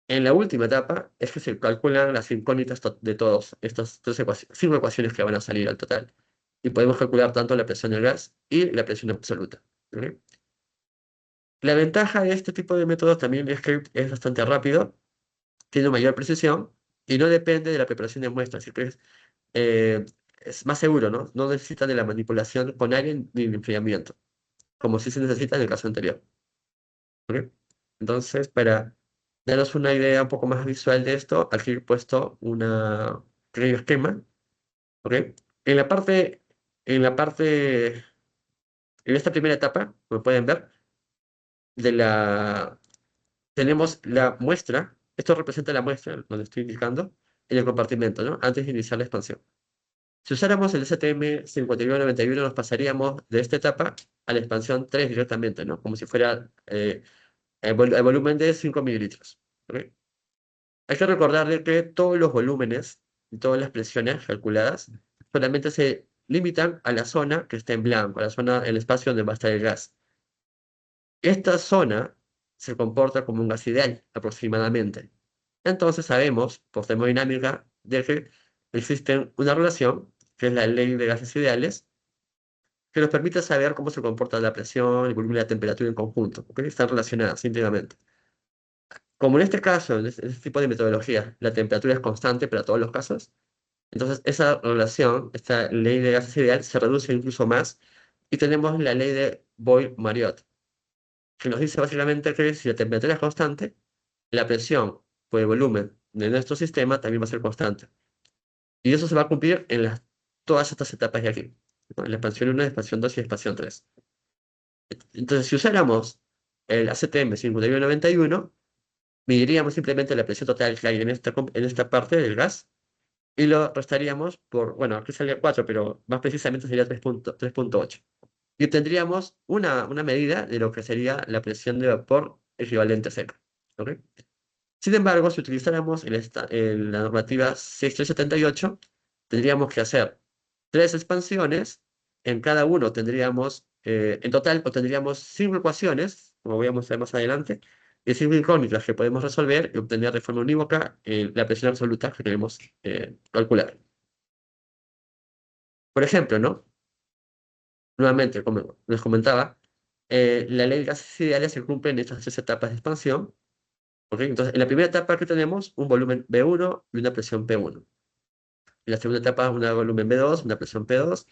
en la última etapa es que se calculan las incógnitas de todas estas 5 ecuaciones que van a salir al total. Y podemos calcular tanto la presión del gas y la presión absoluta. ¿Ok? La ventaja de este tipo de métodos también es que es bastante rápido, tiene mayor precisión y no depende de la preparación de muestras. Eh, es más seguro, ¿no? No necesita de la manipulación con aire ni el enfriamiento, como sí se necesita en el caso anterior. ¿Ok? Entonces, para daros una idea un poco más visual de esto, aquí he puesto un pequeño esquema. ¿Ok? En la parte, en la parte, en esta primera etapa, como pueden ver, de la, tenemos la muestra, esto representa la muestra, donde estoy indicando, en el compartimento, ¿no? Antes de iniciar la expansión. Si usáramos el STM 5191, nos pasaríamos de esta etapa a la expansión 3 directamente, ¿no? Como si fuera el volumen de 5 mililitros. ¿Ok? Hay que recordarle que todos los volúmenes y todas las presiones calculadas solamente se limitan a la zona que está en blanco, a la zona, el espacio donde va a estar el gas. Esta zona se comporta como un gas ideal, aproximadamente. Entonces sabemos, por termodinámica, de que existe una relación, que es la ley de gases ideales, que nos permite saber cómo se comporta la presión, el volumen y la temperatura en conjunto, porque están relacionadas íntimamente. Como en este caso, en este tipo de metodología, la temperatura es constante para todos los casos, entonces esa relación, esta ley de gases ideal, se reduce incluso más y tenemos la ley de Boyle-Mariotte, que nos dice básicamente que si la temperatura es constante, la presión por el volumen de nuestro sistema también va a ser constante. Y eso se va a cumplir en todas estas etapas de aquí, ¿no? En la expansión 1, expansión 2 y expansión 3. Entonces, si usáramos el ACTM 5191, mediríamos simplemente la presión total que hay en esta parte del gas y lo restaríamos por, bueno, aquí salía 4, pero más precisamente sería 3,8. Y obtendríamos una medida de lo que sería la presión de vapor equivalente seca. ¿Ok? Sin embargo, si utilizáramos la normativa 6378, tendríamos que hacer 3 expansiones. En cada uno tendríamos, en total, obtendríamos 5 ecuaciones, como voy a mostrar más adelante, y 5 incógnitas que podemos resolver y obtener de forma unívoca la presión absoluta que queremos calcular. Por ejemplo, ¿no? Nuevamente, como les comentaba, la ley de gases ideales se cumple en estas 3 etapas de expansión. ¿Ok? Entonces, en la primera etapa que tenemos un volumen B1 y una presión P1. En la segunda etapa un volumen B2, una presión P2.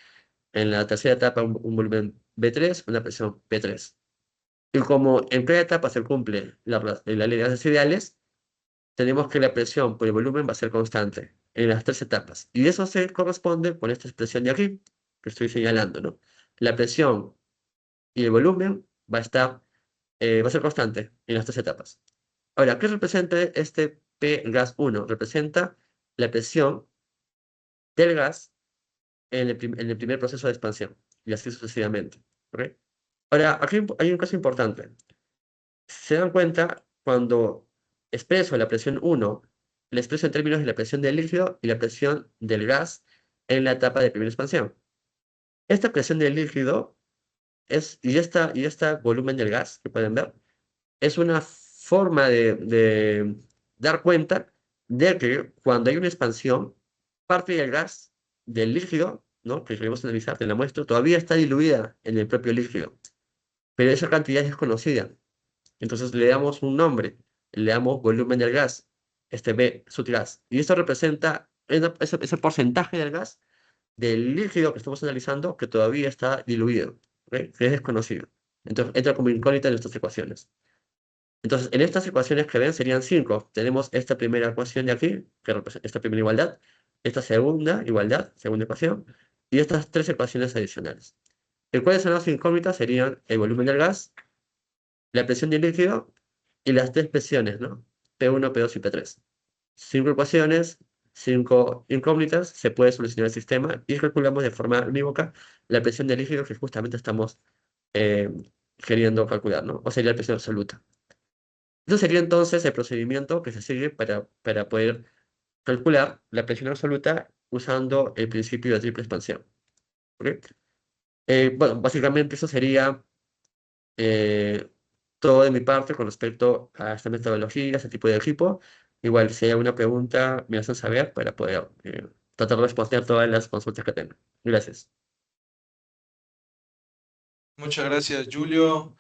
En la tercera etapa un volumen B3, una presión P3. Y como en cada etapa se cumple la ley de gases ideales, tenemos que la presión por el volumen va a ser constante en las 3 etapas. Y eso se corresponde con esta expresión de aquí, que estoy señalando, ¿no? La presión y el volumen va a ser constante en las 3 etapas. Ahora, ¿qué representa este P gas 1? Representa la presión del gas en el primer proceso de expansión, y así sucesivamente. ¿Ok? Ahora, aquí hay un caso importante. Se dan cuenta cuando expreso la presión 1, la expreso en términos de la presión del líquido y la presión del gas en la etapa de primera expansión. Esta presión del líquido y esta volumen del gas que pueden ver es una forma de dar cuenta de que cuando hay una expansión, parte del gas del líquido, ¿no? Que queremos analizar de la muestra, todavía está diluida en el propio líquido, pero esa cantidad es desconocida. Entonces le damos un nombre, le damos volumen del gas, este B subgas, y esto representa ese porcentaje del gas del líquido que estamos analizando que todavía está diluido, ¿ok? Que es desconocido. Entonces entra como incógnita en nuestras ecuaciones. Entonces, en estas ecuaciones que ven serían 5. Tenemos esta primera ecuación de aquí, que representa esta primera igualdad, esta segunda igualdad, segunda ecuación, y estas 3 ecuaciones adicionales. ¿Y cuáles son las incógnitas? Serían el volumen del gas, la presión del líquido y las 3 presiones, ¿no? P1, P2 y P3. 5 ecuaciones, cinco incógnitas, se puede solucionar el sistema y calculamos de forma unívoca la presión del líquido que justamente estamos eh, queriendo calcular, ¿no? O sería la presión absoluta. Eso sería entonces el procedimiento que se sigue para poder calcular la presión absoluta usando el principio de triple expansión. ¿Ok? Bueno, básicamente eso sería eh, todo de mi parte con respecto a esta metodología, este tipo de equipo. Igual, si hay alguna pregunta, me hacen saber para poder tratar de responder todas las consultas que tengan. Gracias. Muchas gracias, Julio,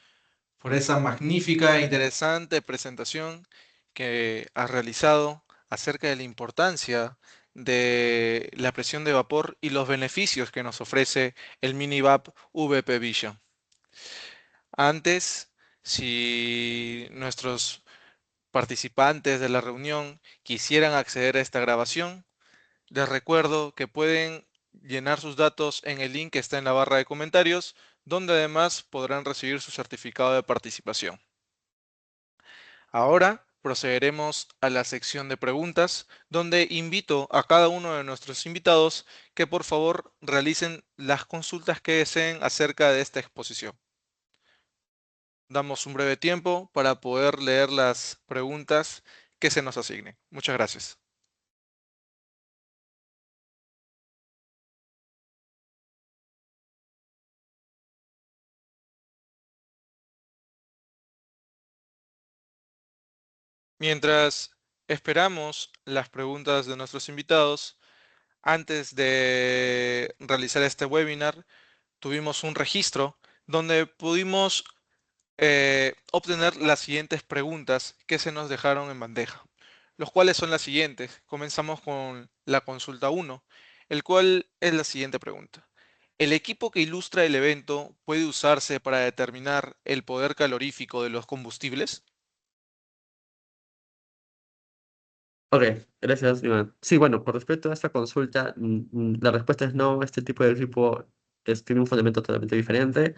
por esa magnífica e interesante presentación que has realizado acerca de la importancia de la presión de vapor y los beneficios que nos ofrece el Minivap VP Vision. Antes, si nuestros participantes de la reunión quisieran acceder a esta grabación, les recuerdo que pueden llenar sus datos en el link que está en la barra de comentarios, donde además podrán recibir su certificado de participación. Ahora procederemos a la sección de preguntas, donde invito a cada uno de nuestros invitados que por favor realicen las consultas que deseen acerca de esta exposición. Damos un breve tiempo para poder leer las preguntas que se nos asignen. Muchas gracias. Mientras esperamos las preguntas de nuestros invitados, antes de realizar este webinar, tuvimos un registro donde pudimos obtener las siguientes preguntas que se nos dejaron en bandeja, los cuales son las siguientes. Comenzamos con la consulta uno, el cual es la siguiente pregunta. ¿El equipo que ilustra el evento puede usarse para determinar el poder calorífico de los combustibles? Ok, gracias, Iván. Sí, bueno, con respecto a esta consulta, la respuesta es no, este tipo de equipo tiene un fundamento totalmente diferente.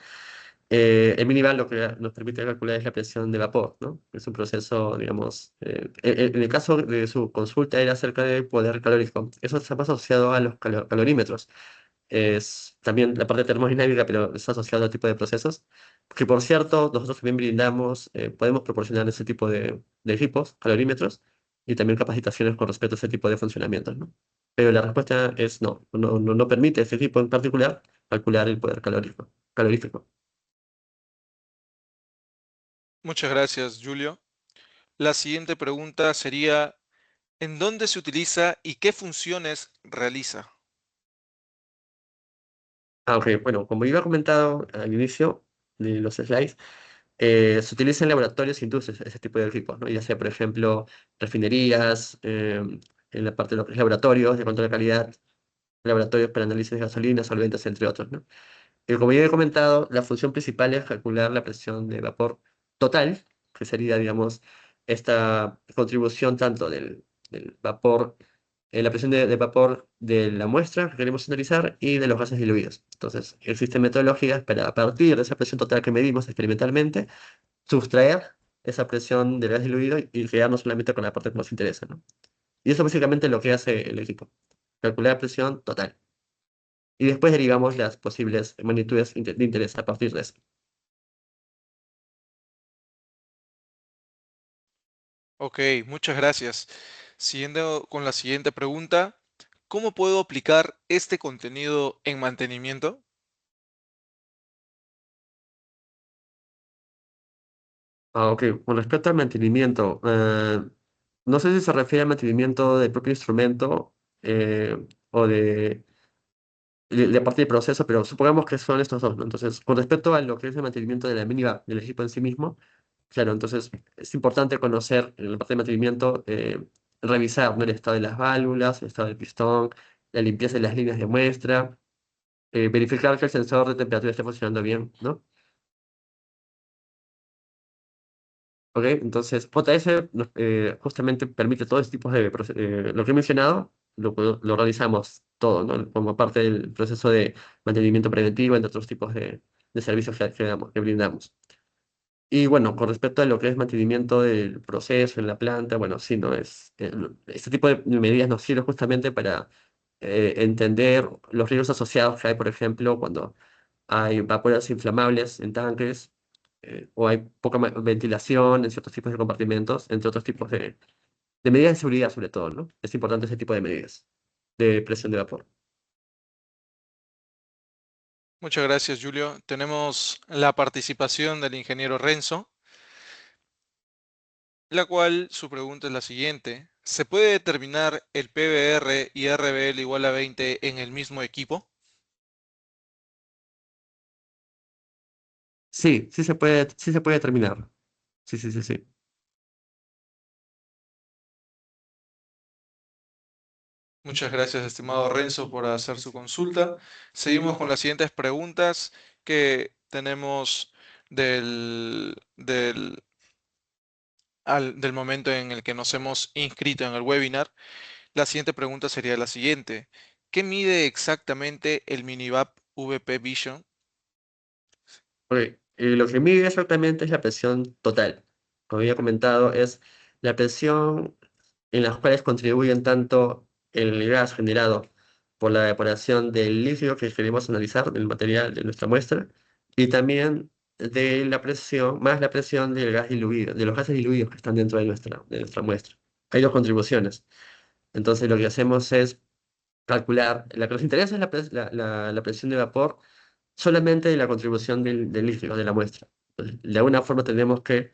El minival lo que nos permite calcular es la presión de vapor, ¿no? Es un proceso, digamos, en el caso de su consulta era acerca del poder calórico. Eso está más asociado a los calorímetros. Es también la parte termodinámica, pero está asociado a tipo de procesos. Que por cierto, nosotros también brindamos, podemos proporcionar ese tipo de equipos, calorímetros, y también capacitaciones con respecto a ese tipo de funcionamientos, ¿no? Pero la respuesta es no, no permite ese equipo en particular calcular el poder calorífico. Muchas gracias, Julio. La siguiente pregunta sería, ¿en dónde se utiliza y qué funciones realiza? Ah, ok, bueno, como iba comentado al inicio de los slides, se utiliza en laboratorios e industrias ese tipo de equipos, ¿no? Ya sea, por ejemplo, refinerías, en la parte de lo que es laboratorios de control de calidad, laboratorios para análisis de gasolina, solventes, entre otros, ¿no? Y como ya he comentado, la función principal es calcular la presión de vapor total, que sería, digamos, esta contribución tanto del vapor, la presión de vapor de la muestra que queremos analizar y de los gases diluidos. Entonces, existen metodologías para, a partir de esa presión total que medimos experimentalmente, sustraer esa presión del gas diluido y quedarnos solamente con la parte que nos interesa, ¿no? Y eso básicamente es lo que hace el equipo, calcular la presión total. Y después derivamos las posibles magnitudes de interés a partir de eso. Ok, muchas gracias. Siguiendo con la siguiente pregunta, ¿cómo puedo aplicar este contenido en mantenimiento? Ah, ok, con respecto al mantenimiento, no sé si se refiere al mantenimiento del propio instrumento o de parte del proceso, pero supongamos que son estos dos, ¿no? Entonces, con respecto a lo que es el mantenimiento de la minivan, del equipo en sí mismo, claro, entonces es importante conocer en la parte de mantenimiento, revisar, ¿no? El estado de las válvulas, el estado del pistón, la limpieza de las líneas de muestra, verificar que el sensor de temperatura esté funcionando bien, ¿no? ¿Ok? Entonces, JS justamente permite todo este tipo de lo que he mencionado, lo realizamos todo, ¿no? Como parte del proceso de mantenimiento preventivo, entre otros tipos de servicios que brindamos. Y bueno, con respecto a lo que es mantenimiento del proceso en la planta, bueno, sí, no es, este tipo de medidas nos sirve justamente para entender los riesgos asociados que hay, por ejemplo, cuando hay vapores inflamables en tanques, o hay poca ventilación en ciertos tipos de compartimentos, entre otros tipos de medidas de seguridad sobre todo, ¿no? Es importante ese tipo de medidas de presión de vapor. Muchas gracias, Julio. Tenemos la participación del ingeniero Renzo, la cual su pregunta es la siguiente. ¿Se puede determinar el PBR y RBL igual a 20 en el mismo equipo? Sí, sí se puede terminar. Sí, sí, sí, sí. Muchas gracias, estimado Renzo, por hacer su consulta. Seguimos con las siguientes preguntas que tenemos del momento en el que nos hemos inscrito en el webinar. La siguiente pregunta sería la siguiente. ¿Qué mide exactamente el Minivap VP Vision? Ok, lo que mide exactamente es la presión total. Como había comentado, es la presión en las cuales contribuyen tanto el gas generado por la evaporación del líquido que queremos analizar, del material de nuestra muestra, y también de la presión, más la presión del gas diluido, de los gases diluidos que están dentro de nuestra muestra. Hay dos contribuciones. Entonces lo que hacemos es calcular, la que nos interesa es la presión de vapor solamente de la contribución del líquido, de la muestra. Entonces, de alguna forma tenemos que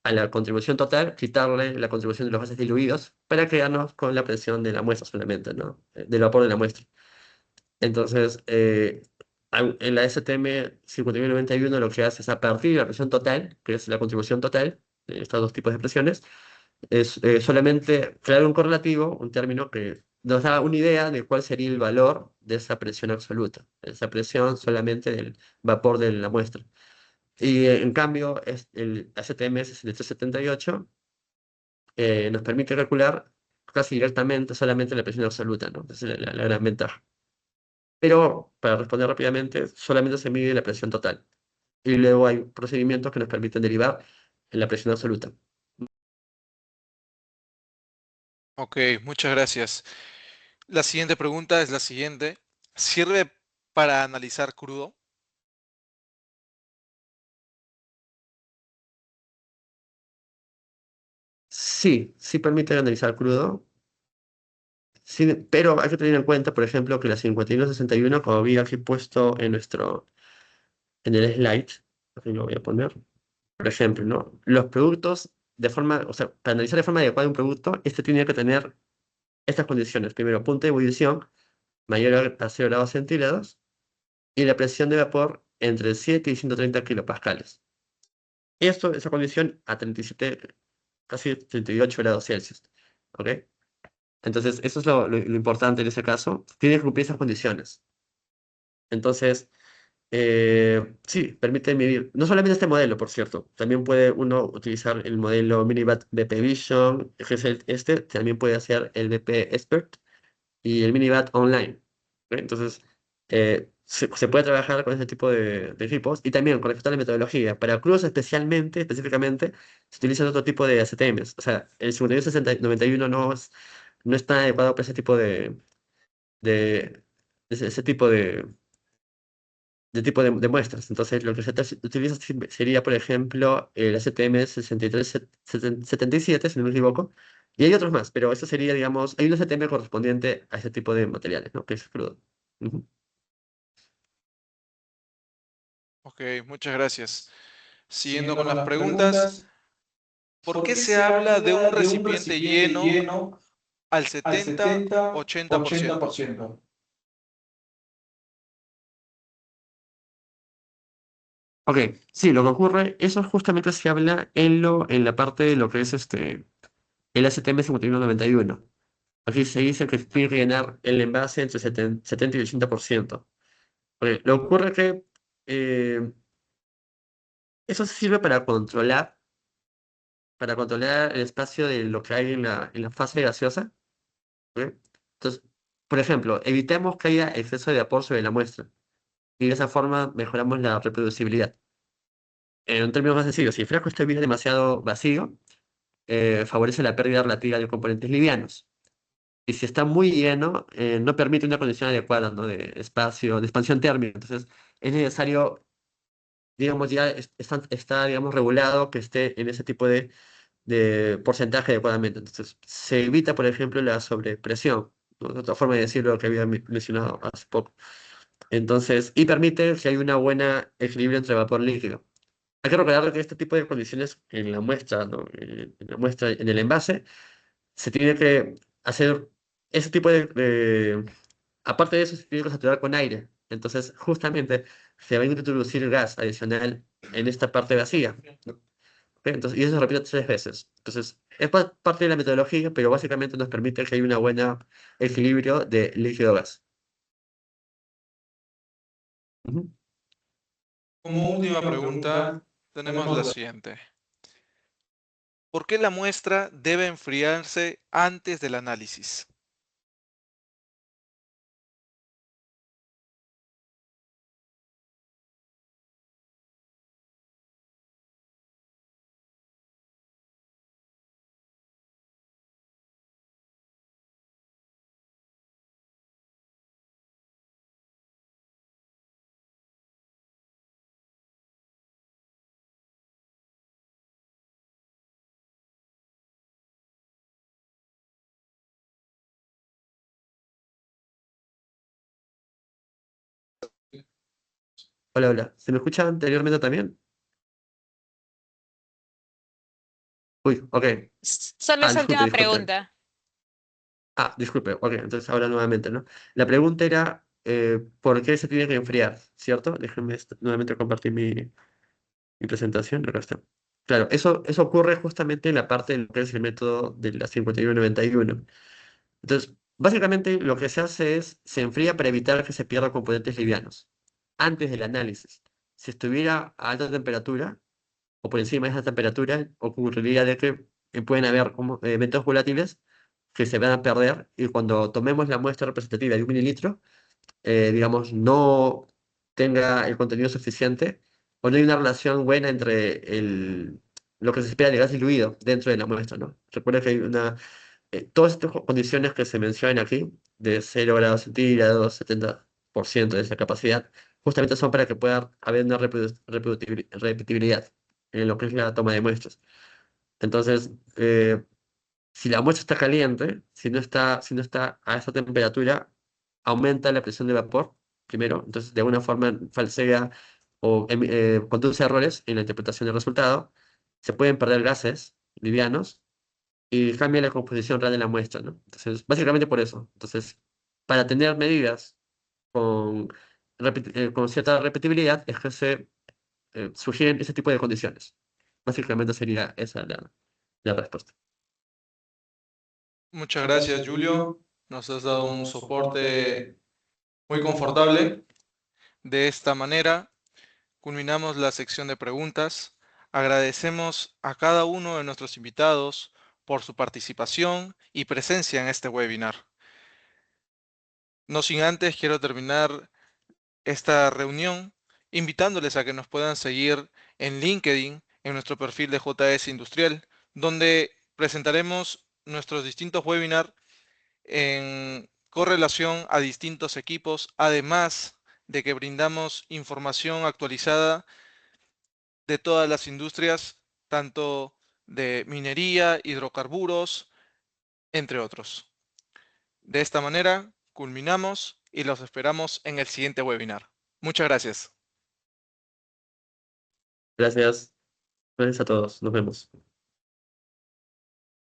a la contribución total quitarle la contribución de los gases diluidos para quedarnos con la presión de la muestra solamente, ¿no? Del vapor de la muestra. Entonces, en la STM 5191 lo que hace es a partir de la presión total, que es la contribución total de estos dos tipos de presiones, es solamente crear un correlativo, un término que nos da una idea de cuál sería el valor de esa presión absoluta, esa presión solamente del vapor de la muestra. Y en cambio, el ACTM 6378 nos permite calcular casi directamente solamente la presión absoluta, ¿no? Esa es la gran ventaja. Pero, para responder rápidamente, solamente se mide la presión total. Y luego hay procedimientos que nos permiten derivar en la presión absoluta. Ok, muchas gracias. La siguiente pregunta es la siguiente. ¿Sirve para analizar crudo? Sí, sí permite analizar crudo. Sí, pero hay que tener en cuenta, por ejemplo, que la 5161, como había aquí puesto en el slide, aquí lo voy a poner, por ejemplo, ¿no? Los productos de forma, o sea, para analizar de forma adecuada un producto, este tiene que tener estas condiciones. Primero, punto de ebullición mayor a 0 grados centígrados y la presión de vapor entre 7 y 130 kilopascales. Esa condición a 37, casi 38 grados Celsius. ¿Ok? Entonces, eso es lo importante en ese caso. Tiene que cumplir esas condiciones. Entonces, sí, permite medir, no solamente este modelo, por cierto, también puede uno utilizar el modelo Minibat BP Vision, que es este, también puede hacer el BP Expert y el Minibat Online. ¿Ok? Entonces, se puede trabajar con ese tipo de equipos y también con respecto a la metodología. Para crudos específicamente, se utilizan otro tipo de ACTMs. O sea, el 5191 no está adecuado para ese tipo de, ese tipo de muestras. Entonces, lo que se utiliza sería, por ejemplo, el STM 6377, si no me equivoco, y hay otros más, pero eso sería, digamos, hay un STM correspondiente a ese tipo de materiales, ¿no? Que es crudo. Ujú. Ok, muchas gracias. Siguiendo Siguiendo con con las las preguntas, preguntas, ¿por ¿por qué qué se se habla de un habla de un recipiente recipiente lleno lleno al al 70-80%? 70-80%? Ok, sí, lo que ocurre, eso justamente se habla en la parte de lo que es el STM 5191. Aquí se dice que tiene que llenar el envase entre 70 y 80%. Ok, lo que ocurre que eh, eso sirve para controlar el espacio de lo que hay en la fase gaseosa. ¿Ok? Entonces, por ejemplo, evitemos que haya exceso de vapor sobre la muestra y de esa forma mejoramos la reproducibilidad. En términos más sencillos, si el frasco está bien demasiado vacío, favorece la pérdida relativa de componentes livianos. Y si está muy lleno, no permite una condición adecuada, ¿no? De espacio, de expansión térmica. Entonces, es necesario, digamos, ya está, digamos, regulado que esté en ese tipo de porcentaje adecuadamente. Entonces, se evita, por ejemplo, la sobrepresión, ¿no? Otra forma de decirlo que había mencionado hace poco. Entonces, y permite que haya una buena equilibrio entre vapor líquido. Hay que recordar que este tipo de condiciones en la muestra, ¿no? En la muestra, en el envase, se tiene que hacer ese tipo aparte de eso, se tiene que saturar con aire. Entonces, justamente, se va a introducir gas adicional en esta parte vacía, ¿no? ¿Ok? Entonces, y eso se repite 3 veces. Entonces, es parte de la metodología, pero básicamente nos permite que haya una buena equilibrio de líquido-gas. Ujú. Como última pregunta, tenemos la siguiente. ¿Por qué la muestra debe enfriarse antes del análisis? Hola, hola. ¿Se me escucha anteriormente también? Uy, ok. Solo Ah, esa disculpe, última disculpe. pregunta. Ah, disculpe, ok, entonces ahora nuevamente, ¿no? La pregunta era, ¿por qué se tiene que enfriar? ¿Cierto? Déjenme nuevamente compartir mi presentación. Acá está. Claro, eso ocurre justamente en la parte de lo que es el método de la 5191. Entonces, básicamente lo que se hace es, se enfría para evitar que se pierdan componentes livianos. Antes del análisis, si estuviera a alta temperatura o por encima de esa temperatura, ocurriría de que pueden haber como, eventos volátiles que se van a perder y cuando tomemos la muestra representativa de 1 mililitro, digamos, no tenga el contenido suficiente o no hay una relación buena entre lo que se espera de gas diluido dentro de la muestra, ¿no? Recuerda que hay todas estas condiciones que se mencionan aquí, de 0 grados centígrados, 70% de esa capacidad, justamente son para que pueda haber una repetibilidad en lo que es la toma de muestras. Entonces, si la muestra está caliente, si no está a esa temperatura, aumenta la presión de vapor, primero, entonces de alguna forma falsea o conduce a errores en la interpretación del resultado. Se pueden perder gases livianos y cambia la composición real de la muestra, ¿no? Entonces, básicamente por eso. Entonces, para tener medidas con, con cierta repetibilidad, es que se sugieren ese tipo de condiciones. Básicamente sería esa la respuesta. Muchas gracias, Julio. Nos has dado un soporte muy confortable. De esta manera, culminamos la sección de preguntas. Agradecemos a cada uno de nuestros invitados por su participación y presencia en este webinar. No sin antes, quiero terminar esta reunión invitándoles a que nos puedan seguir en LinkedIn, en nuestro perfil de JS Industrial, donde presentaremos nuestros distintos webinars en correlación a distintos equipos, además de que brindamos información actualizada de todas las industrias, tanto de minería, hidrocarburos, entre otros. De esta manera, culminamos y los esperamos en el siguiente webinar. Muchas gracias. Gracias. Gracias a todos. Nos vemos.